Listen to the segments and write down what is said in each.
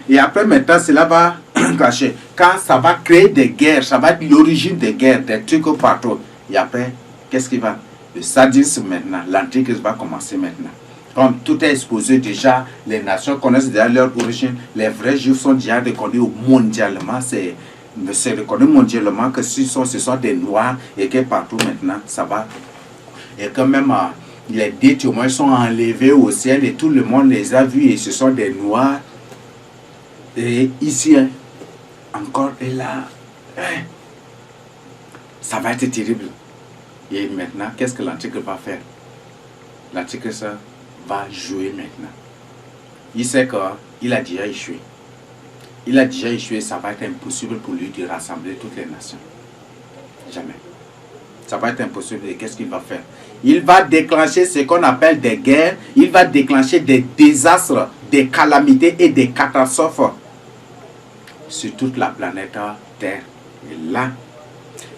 Et après, maintenant, cela va cacher. Quand ça va créer des guerres, ça va être l'origine des guerres, des trucs partout. Et après, qu'est-ce qui va? Le sadisme maintenant, l'antichrist va commencer maintenant. Comme tout est exposé déjà, les nations connaissent déjà leur origine, les vrais juifs sont déjà reconnus mondialement, c'est reconnu mondialement que ce sont des noirs et que partout maintenant, ça va. Et quand même, les deux témoins sont enlevés au ciel et tout le monde les a vus et ce sont des noirs. Et ici, encore et là, ça va être terrible. Et maintenant, qu'est-ce que l'antichrist va faire? L'antichrist va jouer maintenant. Il sait qu'il a déjà échoué. Il a déjà échoué, ça va être impossible pour lui de rassembler toutes les nations. Jamais. Ça va être impossible. Et qu'est-ce qu'il va faire? Il va déclencher ce qu'on appelle des guerres. Il va déclencher des désastres, des calamités et des catastrophes sur toute la planète Terre. Et là,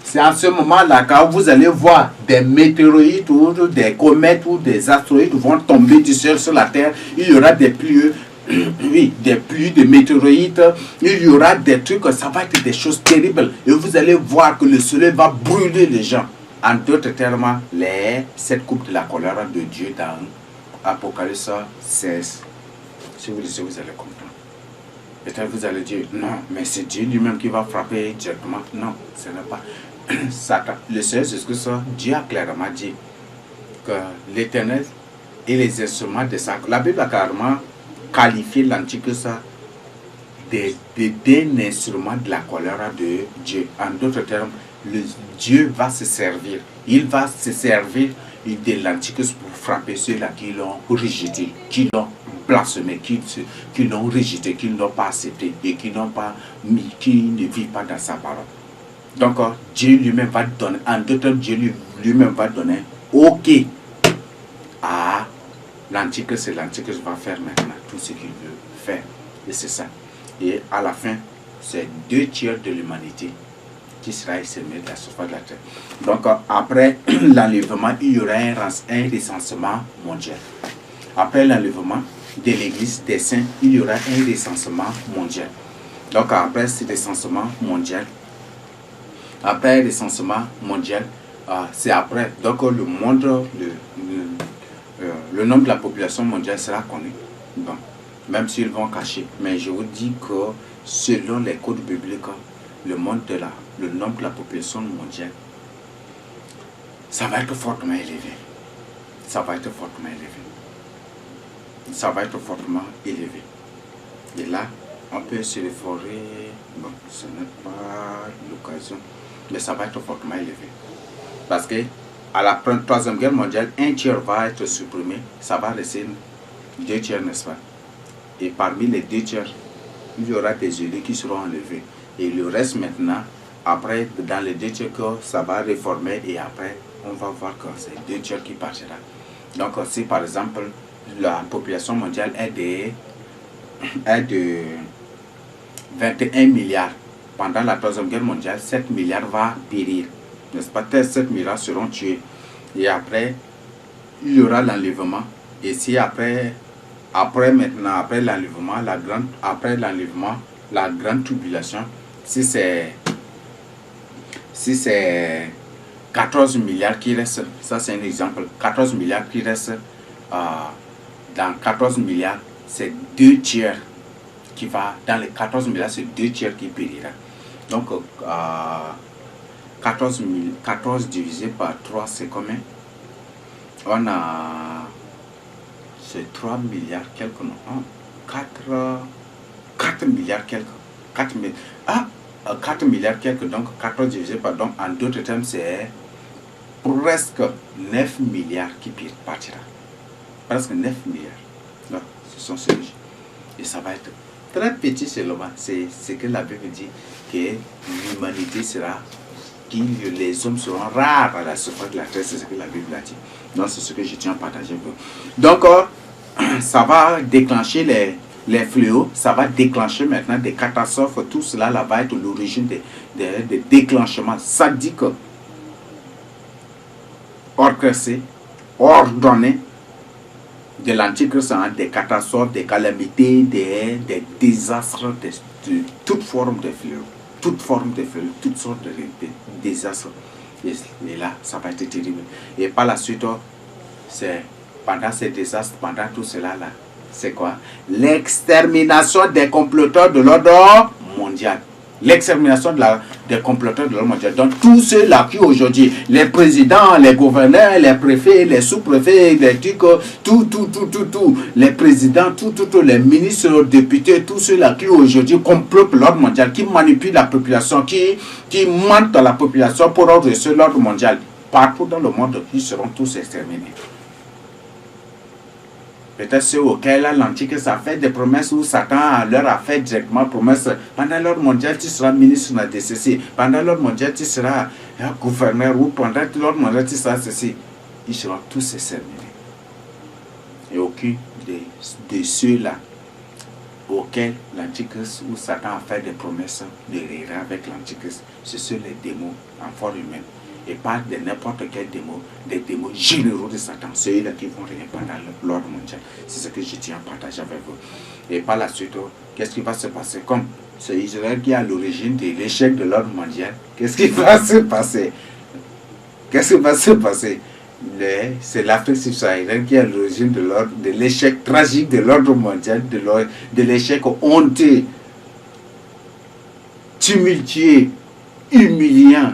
c'est en ce moment-là quand vous allez voir des météorites ou des comètes ou des astéroïdes vont tomber du ciel sur la Terre. Il y aura des pluies, oui, des pluies de météorites. Il y aura des trucs, ça va être des choses terribles. Et vous allez voir que le soleil va brûler les gens. En d'autres termes, les 7 coupes de la colère de Dieu dans Apocalypse 16. Si vous lisez, vous allez comprendre. Peut-être vous allez dire, non, mais c'est Dieu lui-même qui va frapper directement. Non, ce n'est pas Satan. Le Seigneur Jésus-Christ, Dieu a clairement dit que l'Éternel et les instruments de sa... La Bible a carrément qualifié l'Antichrist d'un instrument de la colère de Dieu. En d'autres termes, Dieu va se servir. Il va se servir de l'Antichrist pour frapper ceux-là qui l'ont rejeté, qui l'ont blasphémé, qui l'ont rejeté, qui ne l'ont pas accepté et qui n'ont pas mis, qui ne vivent pas dans sa parole. Donc, Dieu lui-même va donner, en d'autres termes, Dieu lui-même va donner OK à l'Antichrist et l'Antichrist va faire maintenant tout ce qu'il veut faire. Et c'est ça. Et à la fin, c'est 2 tiers de l'humanité qui sera exterminée de la surface de la terre. Donc, après l'enlèvement, il y aura un recensement mondial. Après l'enlèvement de l'église des saints, il y aura un recensement mondial. Donc, après ce recensement mondial, c'est après. Donc, le monde, le nombre de la population mondiale sera connu. Bon, même s'ils vont cacher. Mais je vous dis que selon les codes bibliques, le nombre de la population mondiale, ça va être fortement élevé. Ça va être fortement élevé. Ça va être fortement élevé. Et là, on peut se référer, bon, ce n'est pas l'occasion, mais ça va être fortement élevé. Parce que à la Troisième Guerre mondiale, 1 tiers va être supprimé, ça va rester 2 tiers, n'est-ce pas? Et parmi les 2 tiers, il y aura des élus qui seront enlevés. Et le reste maintenant, après, dans les 2 tiers, ça va réformer et après, on va voir que c'est 2 tiers qui partira. Donc, si par exemple, la population mondiale est de 21 milliards, pendant la Troisième Guerre mondiale, 7 milliards va périr. N'est-ce pas? 7 milliards seront tués. Et après, il y aura l'enlèvement. Et si après l'enlèvement, la grande tribulation, si c'est 14 milliards qui restent, ça c'est un exemple, 14 milliards qui restent, dans 14 milliards, c'est 2 tiers qui va, dans les 14 milliards, c'est 2 tiers qui périra. Donc, 14 divisé par 3, c'est combien? On a, c'est 3 milliards quelques, non, 4 milliards quelques, 4 milliards quelques, donc 14 divisé par, donc en d'autres termes, c'est presque 9 milliards qui partira. Presque 9 milliards. Donc, ce sont ceux-là. Et ça va être très petit seulement. C'est ce que la Bible dit, que l'humanité sera, les hommes seront rares à la surface de la terre. C'est ce que la Bible a dit. Donc, c'est ce que je tiens à partager avec vous. Donc, ça va déclencher les fléaux, ça va déclencher maintenant des catastrophes. Tout cela là va être l'origine des déclenchements sadiques, orchestrés, ordonnés de l'Antichrist, hein, des catastrophes, des calamités, des désastres, de toute forme de fléaux, toutes sortes de désastres. Et là, ça va être terrible. Et par la suite, c'est pendant ces désastres, pendant tout cela là, c'est quoi? L'extermination des comploteurs de l'ordre mondial. L'extermination des comploteurs de l'ordre mondial. Donc tous ceux-là qui aujourd'hui, les présidents, les gouverneurs, les préfets, les sous-préfets, les trucs, tout, les présidents, les ministres, les députés, tous ceux-là qui aujourd'hui complotent l'ordre mondial, qui manipulent la population, qui mentent à la population pour redresser l'ordre mondial. Partout dans le monde, ils seront tous exterminés. Peut-être ceux auxquels l'Antichrist a fait des promesses où Satan leur a fait directement promesse. Pendant l'ordre mondial, tu seras ministre de la DCC. Pendant l'ordre mondial, tu seras gouverneur. Ou pendant l'ordre mondial, tu seras ceci. Ils seront tous exterminés. Et aucun de ceux-là auxquels l'Antichrist ou Satan a fait des promesses de rire avec l'Antichrist, ce sont les démons en forme humaine. Et pas de n'importe quel démon, des démons généraux de Satan, ceux-là qui vont régner pendant l'ordre mondial. C'est ce que je tiens à partager avec vous. Et par la suite, qu'est-ce qui va se passer? Comme c'est Israël qui est à l'origine de l'échec de l'ordre mondial, qu'est-ce qui va se passer? Qu'est-ce qui va se passer? C'est l'Afrique subsaharienne qui est à l'origine de l'échec tragique de l'ordre mondial, de l'échec honteux, tumultueux, humiliant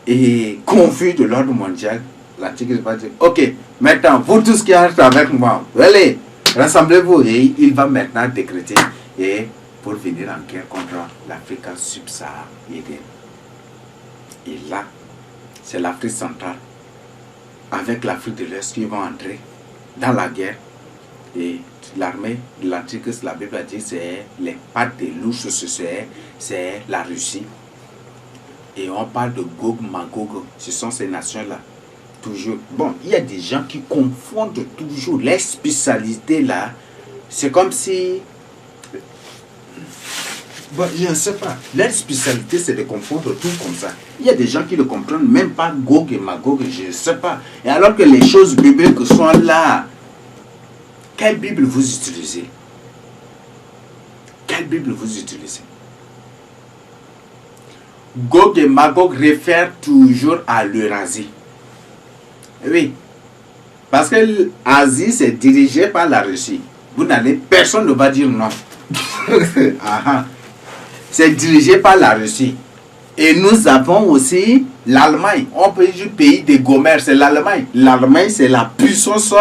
et confus de l'ordre mondial. L'Antichrist va dire, ok, maintenant, vous tous qui êtes avec moi, allez, rassemblez-vous. Et il va maintenant décréter et pour venir en guerre contre l'Afrique subsaharienne. Et là, c'est l'Afrique centrale avec l'Afrique de l'Est qui vont entrer dans la guerre. Et l'armée de l'Antichrist, la Bible a dit, c'est les pattes des louches, c'est la Russie. Et on parle de Gog, Magog, ce sont ces nations-là. Toujours. Bon, il y a des gens qui confondent toujours les spécialités là. C'est comme si... Bon, je ne sais pas. Leur spécialité, c'est de confondre tout comme ça. Il y a des gens qui ne comprennent même pas Gog et Magog, je ne sais pas. Et alors que les choses bibliques sont là, quelle Bible vous utilisez? Quelle Bible vous utilisez? Gog et Magog réfèrent toujours à l'Eurasie. Oui. Parce que l'Asie, c'est dirigé par la Russie. Personne ne va dire non. C'est dirigé par la Russie. Et nous avons aussi l'Allemagne. On peut dire pays des Gomères, c'est l'Allemagne. L'Allemagne, c'est la puissance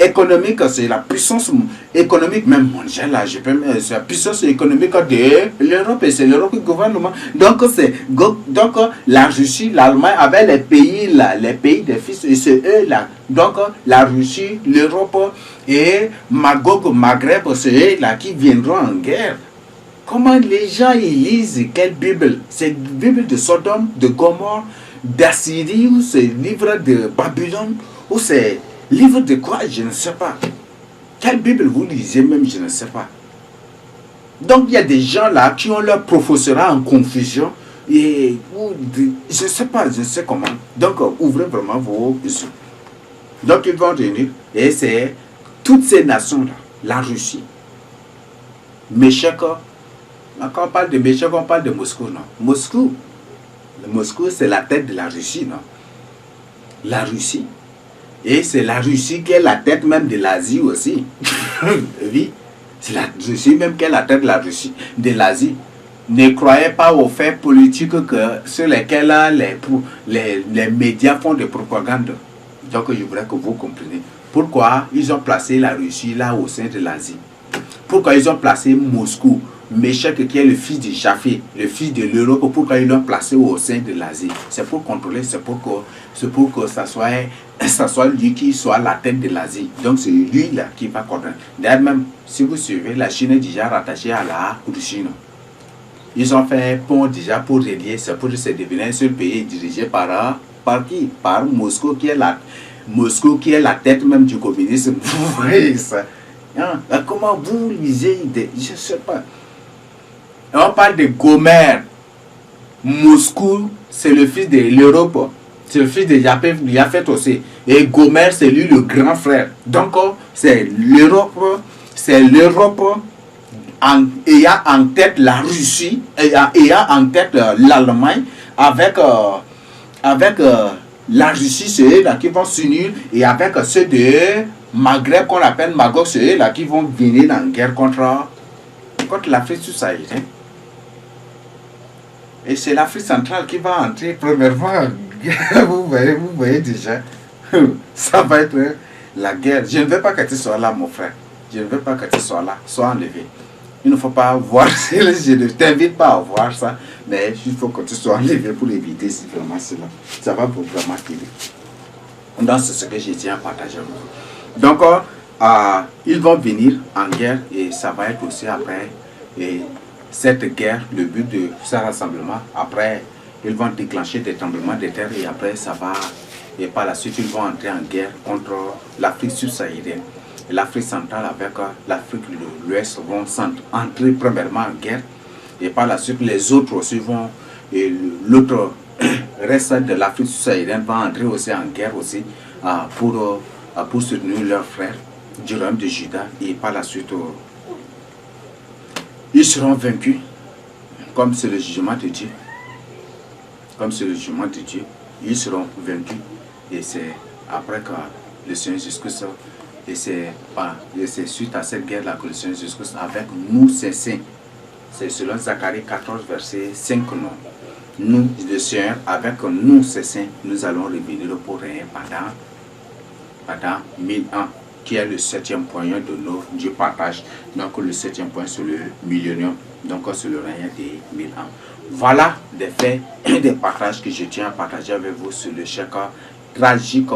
économique, c'est la puissance économique, même mondiale, là, c'est la puissance économique de l'Europe, et c'est l'Europe qui gouverne le monde. Donc, la Russie, l'Allemagne, avec les pays là, les pays des fils, et c'est eux là. Donc, la Russie, l'Europe et Magog, Maghreb, c'est eux là qui viendront en guerre. Comment les gens ils lisent quelle Bible? C'est la Bible de Sodome, de Gomorrhe, d'Assyrie, ou c'est le livre de Babylone, ou c'est livre de quoi? Je ne sais pas. Quelle Bible vous lisez même? Je ne sais pas. Donc il y a des gens là qui ont leur professorat en confusion. Et je ne sais pas, je ne sais comment. Donc ouvrez vraiment vos yeux. Donc ils vont venir. Et c'est toutes ces nations-là. La Russie. Méchec. Quand on parle de Méchec, on parle de Moscou, non? Moscou. Moscou, c'est la tête de la Russie, non? La Russie. Et c'est la Russie qui est la tête même de l'Asie aussi. Oui, c'est la Russie même qui est la tête de la Russie, de l'Asie. Ne croyez pas aux faits politiques sur lesquels les médias font de propagande. Donc je voudrais que vous compreniez. Pourquoi ils ont placé la Russie là au sein de l'Asie? Pourquoi ils ont placé Moscou, Méchec qui est le fils de Japhet, le fils de l'Europe, pourquoi ils l'ont placé au sein de l'Asie? C'est pour contrôler, c'est pour que ça soit lui qui soit la tête de l'Asie. Donc c'est lui là qui va contrôler. D'ailleurs même, si vous suivez, la Chine est déjà rattachée à la Russie. Ils ont fait un pont déjà pour relier, c'est pour se devenir un seul pays dirigé par qui? Par Moscou qui est la tête même du communisme. Vous voyez ça? Comment vous lisez? Je ne sais pas. On parle de Gomère. Moscou, c'est le fils de l'Europe. C'est le fils de Japheth aussi. Et Gomer, c'est lui le grand frère. Donc, c'est l'Europe ayant en tête la Russie, ayant en tête l'Allemagne, avec la Russie, c'est eux là qui vont s'unir, et avec ceux de Maghreb qu'on appelle Magog, c'est eux là qui vont venir en guerre contre l'Afrique subsaharienne. Et c'est l'Afrique centrale qui va entrer premièrement en guerre. Vous voyez déjà, ça va être la guerre. Je ne veux pas que tu sois là, mon frère. Je ne veux pas que tu sois là. Sois enlevé. Il ne faut pas voir, je ne t'invite pas à voir ça, mais il faut que tu sois enlevé pour éviter si vraiment cela. Ça va pour vraiment t'aider. Donc c'est ce que je tiens à partager avec vous. Donc ils vont venir en guerre et ça va être aussi après cette guerre, le but de ce rassemblement. Après, ils vont déclencher des tremblements de terre et après ça va, et par la suite ils vont entrer en guerre contre l'Afrique subsaharienne. L'Afrique centrale avec l'Afrique de l'Ouest vont entrer premièrement en guerre et par la suite les autres aussi vont, et l'autre reste de l'Afrique subsaharienne va entrer aussi en guerre aussi pour soutenir leur frère du royaume de Juda et par la suite ils seront vaincus comme c'est le jugement de Dieu. Comme c'est le jugement de Dieu, ils seront vaincus et c'est après que le Seigneur Jésus-Christ. Et c'est suite à cette guerre-là que le Seigneur Jésus-Christ avec nous, ses saints. C'est selon Zacharie 14, verset 5, non. Nous, le Seigneur, avec nous, ses saints, nous allons revenir pour régner pendant 1000 ans, qui est le 7e point du partage. Donc le 7e point, c'est le millénium. Donc c'est le règne des 1000 ans. Voilà des faits et des partages que je tiens à partager avec vous sur le chèque tragique,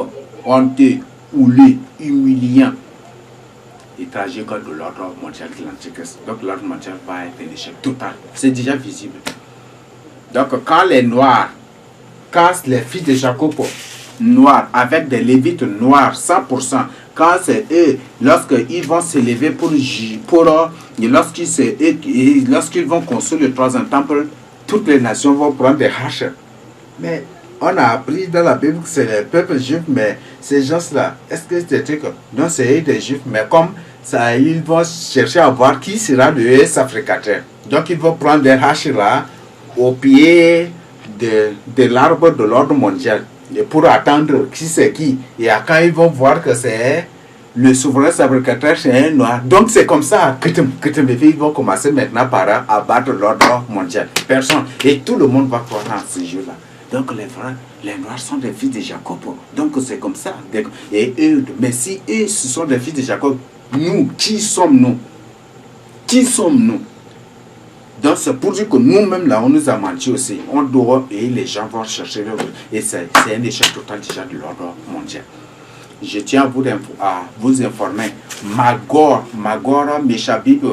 honteux, houleux, humiliant et tragique de l'ordre mondial atlantique. Donc l'ordre mondial va être un échec total. C'est déjà visible. Donc quand les Noirs, quand les filles de Jacob noirs, avec des Lévites noirs, 100%, quand c'est eux, lorsqu'ils vont s'élever lorsqu'ils vont construire le troisième temple, toutes les nations vont prendre des haches. Mais on a appris dans la Bible que c'est le peuple juif, mais ces gens-là, est-ce que c'est des trucs? Non, c'est des juifs, mais comme ça, ils vont chercher à voir qui sera le sacrificateur. Donc, ils vont prendre des haches là, au pied de l'arbre de l'ordre mondial, et pour attendre qui c'est qui. Et quand ils vont voir que c'est le souverain sacrificateur, c'est un noir. Donc, c'est comme ça que ils vont commencer maintenant par abattre l'ordre mondial. Personne. Et tout le monde va croire en ce jour-là. Donc les Noirs sont des fils de Jacob. Donc c'est comme ça. Et eux, mais si eux, ce sont des fils de Jacob, nous, qui sommes-nous? Qui sommes-nous? Donc c'est pour dire que nous-mêmes, là, on nous a menti aussi. On doit, et les gens vont chercher leur... Et c'est un échec total déjà de l'ordre mondial. Je tiens à vous informer. Magor Meshabib,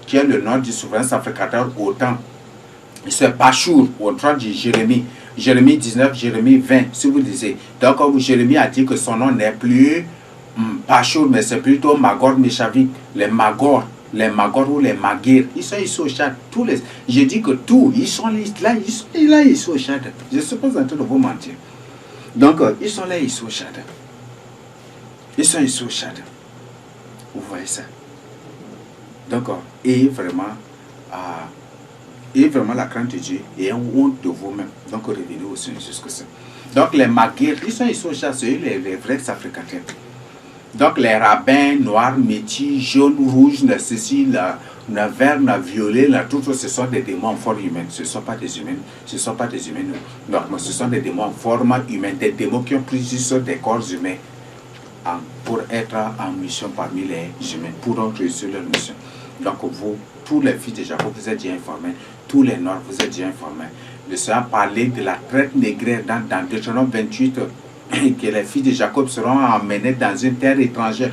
qui est le nom du souverain sacrificateur au temps, c'est Pashur, au temps de Jérémie. Jérémie 19, Jérémie 20, si vous lisez. Donc, Jérémie a dit que son nom n'est plus Pashur, mais c'est plutôt Magor Meshavik. Les Magor ou les Magir, ils sont ici au Tchad. Je dis que tous, ils sont là, ils sont au Tchad. Je ne suis pas en train de vous mentir. Donc, ils sont là, ils sont au Tchad. Ils sont ici au Tchad. Vous voyez ça. Donc, et vraiment la crainte de Dieu et honte de vous-même. Donc revenez au Seigneur Jésus-Christ. Donc les Magir, ils sont ici au Tchad, c'est les vrais sacrificateurs. Donc les rabbins noirs, métis, jaunes, rouges, ceci, le vert, le violet, tout ça, ce sont des démons en forme humaine. Ce ne sont pas des humains. Ce ne sont pas des humains normaux. Ce sont des démons en forme humaine. Des démons qui ont pris sur des corps humains pour être en mission parmi les humains, pour réussir leur mission. Donc vous, tous les fils de Jacob, vous êtes bien informés. Tous les Noirs, vous êtes bien informés. Le Seigneur a parlé de la traite négrière dans Deutéronome 28, que les filles de Jacob seront emmenées dans une terre étrangère,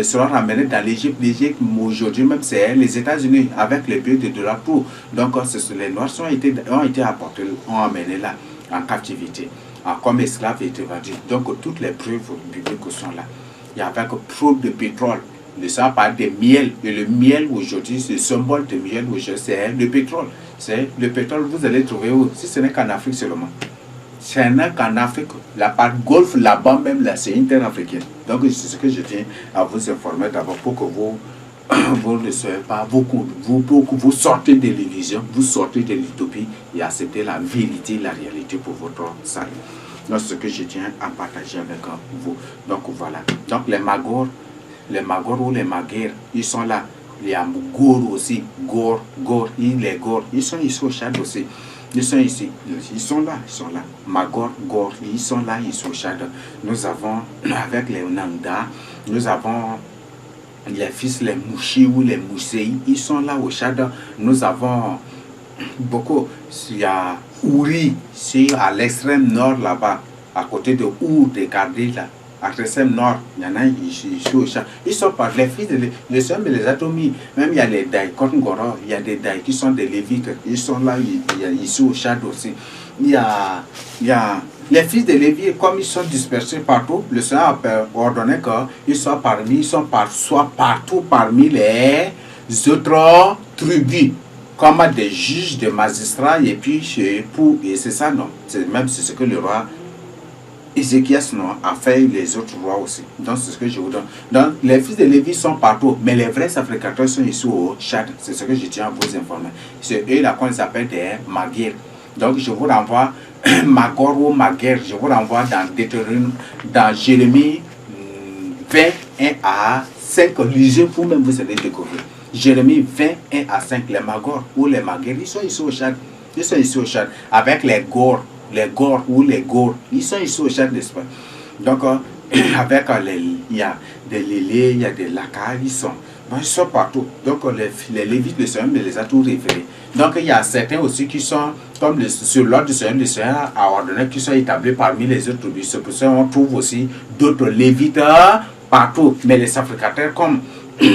seront ramenées dans l'Égypte. L'Égypte, aujourd'hui même, c'est les États-Unis, avec les billets de dollars pour. Donc, les Noirs ont été apportés, ont emmenés là, en captivité, comme esclaves et vendus. Donc, toutes les preuves bibliques sont là. Il y avait preuve de pétrole. Le Seigneur parle de miel. Et le miel, aujourd'hui, le symbole de miel, c'est le pétrole. C'est le pétrole, vous allez trouver où? Si ce n'est qu'en Afrique seulement. C'est un qu'en Afrique, la part golfe là-bas même, là, c'est une terre africaine. Donc c'est ce que je tiens à vous informer d'abord pour que vous, vous ne soyez pas, vous sortez de l'illusion, vous sortez de l'utopie et acceptez la vérité, la réalité pour votre salut. Donc ce que je tiens à partager avec vous. Donc voilà. Donc les Magor ou les Maguères, ils sont là. Il y a Gour aussi, Gour, les Gour, ils sont ici au Tchad aussi. Ils sont ici, ils sont là. Magor, Gour, ils sont là, ils sont au Tchad. Nous avons, avec les Nanda, nous avons les fils, les Mouchi ou les Moussei, ils sont là au Tchad. Nous avons beaucoup, il y a Ouri, c'est à l'extrême nord là-bas, à côté de Our, de Gardé là. À l'extrême nord, il y en a ici au Tchad. Ils sont par les fils, les soeurs, mais les atomies. Même il y a les Daï, Kotngoro, il y a des Daï qui sont des Lévites. Ils sont là, il y a ici au Tchad aussi. Il y a les fils de Lévi, comme ils sont dispersés partout, le Seigneur a ordonné qu'ils soient partout parmi les autres tribus, comme des juges, des magistrats, et puis et c'est ça, non. C'est ce que le roi Ézéchias a fait les autres rois aussi. Donc c'est ce que je vous donne. Donc les fils de Lévi sont partout, mais les vrais sacrificateurs sont ici au Tchad. C'est ce que je tiens à vous informer. C'est eux là qu'on s'appelle des Maguires. Donc je vous renvoie, Magor ou Maguère, je vous renvoie dans Jérémie 21 à 5. Lisez vous-même, vous allez découvrir. Jérémie 21 à 5, les Magor ou les Maguères, ils sont ici au Tchad. Ils sont ici au Tchad avec les Gour. Les Gour ou les Gour, ils sont ici au Tchad, n'est-ce pas? Donc, avec il y a des Lélés, il y a des Lakar, ils sont partout. Donc, les Lévites, le Seigneur les a tous révélés. Donc, il y a certains aussi qui sont, comme sur l'ordre du Seigneur, le Seigneur a ordonné qu'ils soient établis parmi les autres tribus. C'est pour ça qu'on trouve aussi d'autres Lévites partout. Mais les sacrificateurs, comme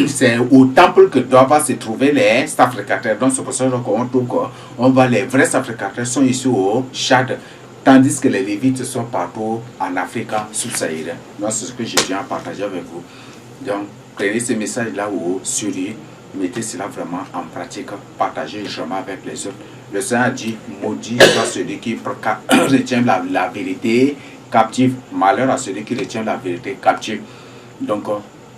c'est au temple que doivent se trouver les sacrificateurs. Donc c'est pour ça qu'on trouve qu'on voit les vrais sacrificateurs sont ici au Tchad, tandis que les Lévites sont partout en Afrique subsaharienne. Donc c'est ce que je viens à partager avec vous. Donc prenez ce message là où sur lui, mettez cela vraiment en pratique, partagez vraiment avec les autres. Le Seigneur a dit, maudit soit celui qui retient la vérité captive, malheur à celui qui retient la vérité captive. Donc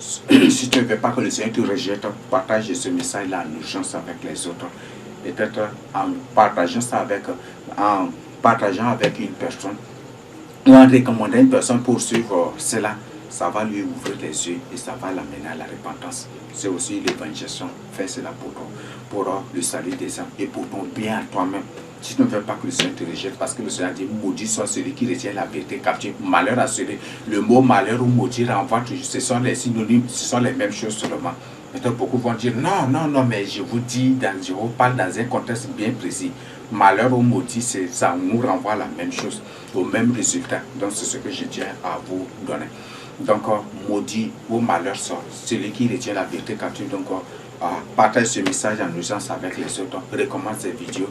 si tu ne veux pas que le Seigneur te rejette, partage ce message-là en urgence avec les autres. Peut-être en partageant avec une personne ou en recommandant une personne pour suivre cela, ça va lui ouvrir les yeux et ça va l'amener à la repentance. C'est aussi l'évangélisation. Fais cela pour le salut des âmes et pour ton bien à toi-même. Si tu ne veux pas que le Seigneur te rejette, parce que le Seigneur dit maudit soit celui qui retient la vérité captive, malheur à celui. Le mot malheur ou maudit renvoie toujours, ce sont les synonymes, ce sont les mêmes choses seulement. Maintenant, beaucoup vont dire non, mais je vous dis, je vous parle dans un contexte bien précis. Malheur ou maudit, ça nous renvoie à la même chose, au même résultat. Donc, c'est ce que je tiens à vous donner. Donc, maudit ou malheur sort, celui qui retient la vérité captive. Donc, partage ce message en urgence avec les autres, recommande cette vidéo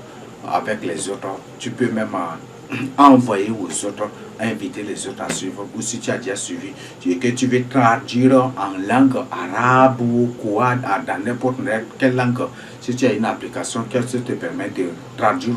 avec les autres. Tu peux même envoyer aux autres, inviter les autres à suivre, ou si tu as déjà suivi et que tu veux traduire en langue arabe ou quoi, dans n'importe quelle langue, si tu as une application qui te permet de traduire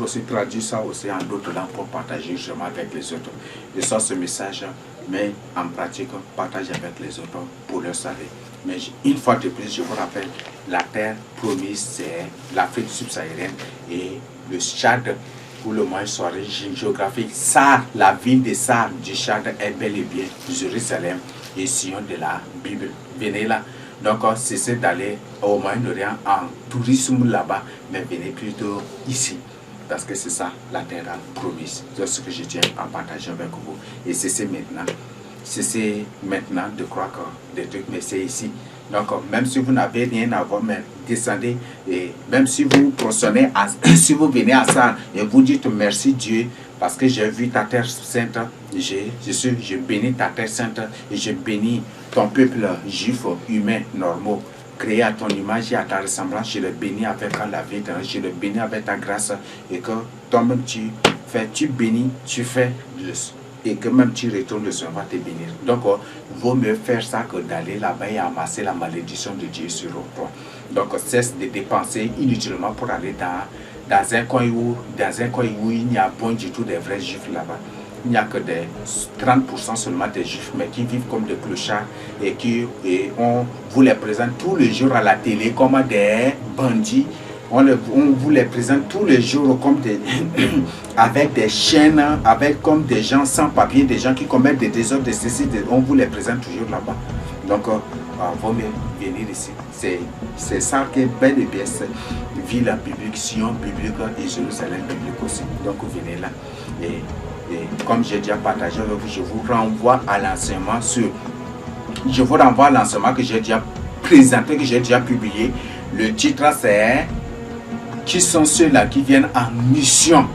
ça aussi en d'autres langues pour partager justement avec les autres. Et ça, ce message, mais en pratique, partage avec les autres pour leur salut. Mais une fois de plus, je vous rappelle, la terre promise, c'est l'Afrique subsaharienne et le Tchad, pour le moins soirée géographique. Sar, la ville de Sar du Tchad est bel et bien Jérusalem et Sion de la Bible. Venez là. Donc, cessez d'aller au Moyen-Orient en tourisme là-bas, mais venez plutôt ici. Parce que c'est ça, la terre promise. C'est ce que je tiens à partager avec vous. Et cessez maintenant de croire que des trucs, mais c'est ici. Donc, même si vous n'avez rien à voir, mais descendez, et même si vous si vous venez à ça et vous dites merci Dieu, parce que j'ai vu ta terre sainte, je bénis ta terre sainte et je bénis ton peuple juif, humain, normal, créé à ton image et à ta ressemblance. Je le bénis avec la vie, je le bénis avec ta grâce et que toi-même tu bénis, tu fais et que même tu retournes, le Seigneur va te bénir. Donc, vaut mieux faire ça que d'aller là-bas et amasser la malédiction de Dieu sur toi. Donc, cesse de dépenser inutilement pour aller dans un coin où il n'y a point du tout des vrais juifs là-bas. il n'y a que des 30% seulement des juifs, mais qui vivent comme des clochards et on vous les présente tous les jours à la télé comme des bandits. On vous les présente tous les jours comme des avec des chaînes, avec comme des gens sans papier, des gens qui commettent des désordres, de ceci, on vous les présente toujours là-bas. Donc, vaut mieux venir ici. C'est ça qui est bel et bien cette ville biblique, Sion biblique et Jérusalem biblique aussi. Donc, vous venez là. Et comme j'ai déjà partagé avec vous, je vous renvoie à l'enseignement que j'ai déjà présenté, que j'ai déjà publié. Le titre, c'est « Qui sont ceux-là qui viennent en mission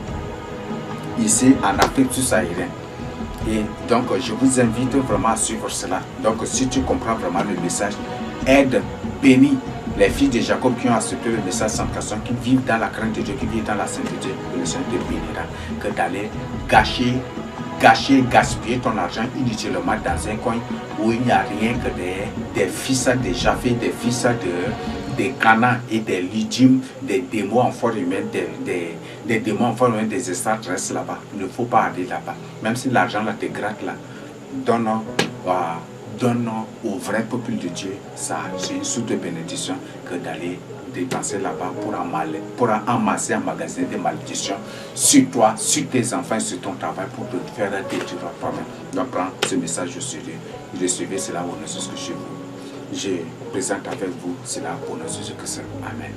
ici en Afrique subsaharienne ?» Et donc, je vous invite vraiment à suivre cela. Donc, si tu comprends vraiment le message, aide, bénis les filles de Jacob qui ont accepté le message sans question, qui vivent dans la crainte de Dieu, qui vivent dans la sainteté, le Seigneur te bénira, que d'aller gaspiller ton argent inutilement dans un coin où il n'y a rien que des fils de Japhé, des fils des Canaan et des Lydimes, des démons en forme humaine, des démons en forme humaine, des extraterrestres là-bas. Il ne faut pas aller là-bas. Même si l'argent là te gratte là, donne au vrai peuple de Dieu. Ça, c'est une source de bénédiction que d'aller dépenser là-bas pour amasser, emmagasiner des malédictions sur toi, sur tes enfants, sur ton travail pour te faire détruire toi-même. Donc, prends ce message au sérieux. Recevez cela au nom de Jésus chez vous. Je présente avec vous cela au nom de Jésus-Christ. Amen.